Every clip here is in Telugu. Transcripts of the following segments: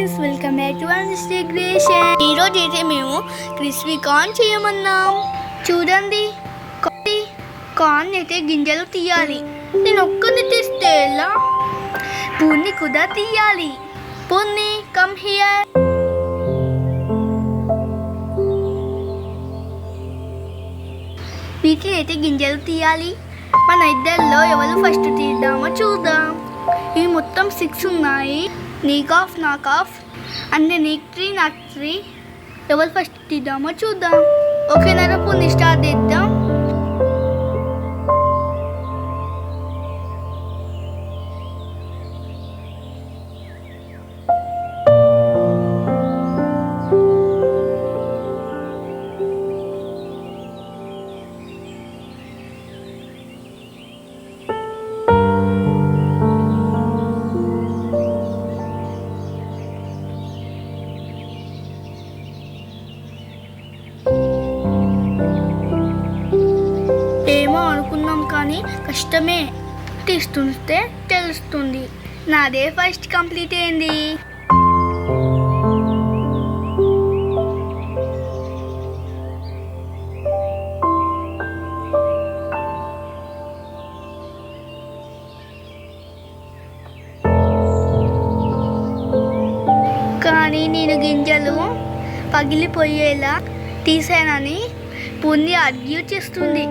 Friends, welcome back to honesty creation. ఈరోజు అయితే మేము క్రిస్పీ కార్న్ చేయమన్నాం. చూడండి, కార్న్ అయితే గింజలు తీయాలి. నేను ఒక్కరిని తీస్తే ఎలా? పూర్ణి కూడా తీయాలి. Purni, come here. వీటిని అయితే గింజలు తీయాలి. మన ఇద్దరిలో ఎవరు ఫస్ట్ తీద్దామో చూద్దాం. ఇవి మొత్తం 6 ఉన్నాయి. నీకు ఆఫ్, నాకు ఆఫ్, అంటే నీకు 3, నాకు 3. ఎవరు ఫస్ట్ తీద్దామో చూద్దాం. ఓకేనా? పూర్ణి స్టార్ట్ చేద్దాం. ఏమో అనుకున్నాం కానీ కష్టమే. తీస్తుంటే తెలుస్తుంది. నాదే ఫస్ట్ కంప్లీట్ అయింది. కానీ నేను గింజలు పగిలిపోయేలా తీసానని పూర్ణి ఆర్గ్యూ చేస్తుంది.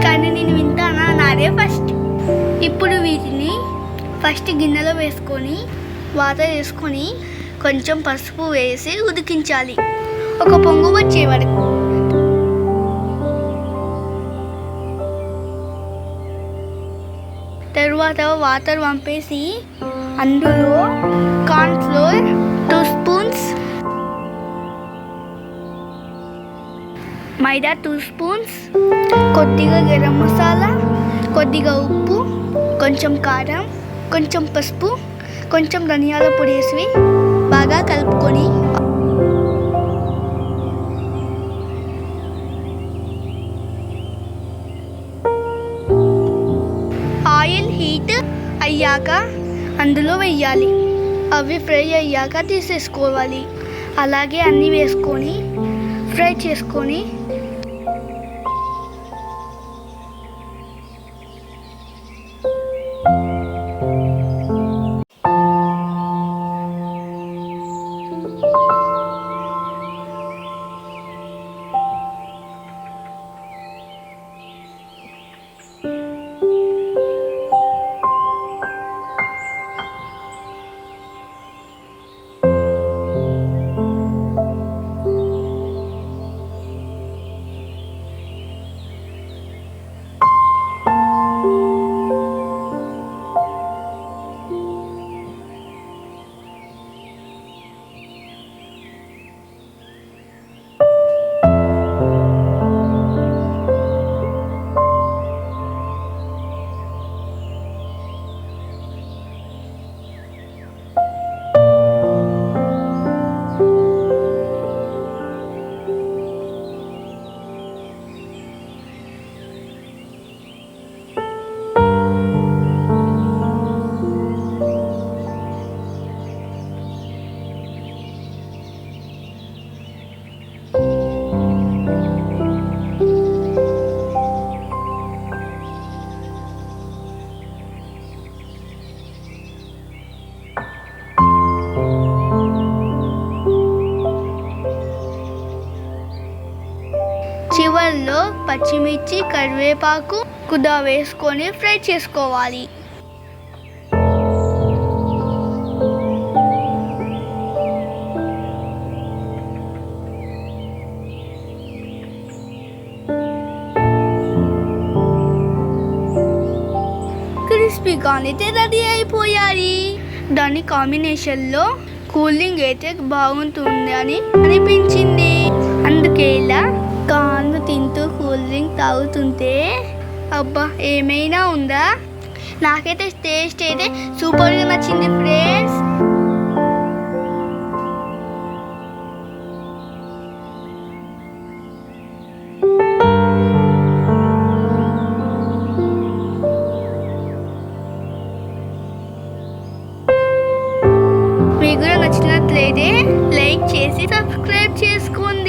కానీ నేను వింటానా? నాదే ఫస్ట్. ఇప్పుడు వీటిని ఫస్ట్ గిన్నెలో వేసుకొని వాటర్ వేసుకొని కొంచెం పసుపు వేసి ఉడికించాలి, ఒక పొంగు వచ్చే వరకు. తర్వాత వాటర్ వంపేసి అందులో కార్న్ ఫ్లోర్ 2 స్పూన్స్, మైదా 2 స్పూన్స్, కొద్దిగా గరం మసాలా, కొద్దిగా ఉప్పు, కొంచెం కారం, కొంచెం పసుపు, కొంచెం ధనియాల పొడి వేసి బాగా కలుపుకొని ఆయిల్ హీట్ అయ్యాక అందులో వేయాలి. అవి ఫ్రై అయ్యాక తీసేసుకోవాలి. అలాగే అన్నీ వేసుకొని ఫ్రై చేసుకొని చివర్లో పచ్చిమిర్చి, కరివేపాకు కూడా వేసుకొని ఫ్రై చేసుకోవాలి. క్రిస్పీ కార్న్ అయితే రెడీ అయిపోయాయి. దాని కాంబినేషన్లో కూలింగ్ అయితే బాగుంటుంది అని అనిపించింది. అందుకే ఇలా కార్న్ తింటూ కూల్ డ్రింక్ తాగుతుంటే అబ్బా ఏమైనా ఉందా? నాకైతే టేస్ట్ అయితే సూపర్గా నచ్చింది ఫ్రెండ్స్. మీకు కూడా నచ్చినట్లయితే లైక్ చేసి సబ్స్క్రైబ్ చేసుకోండి.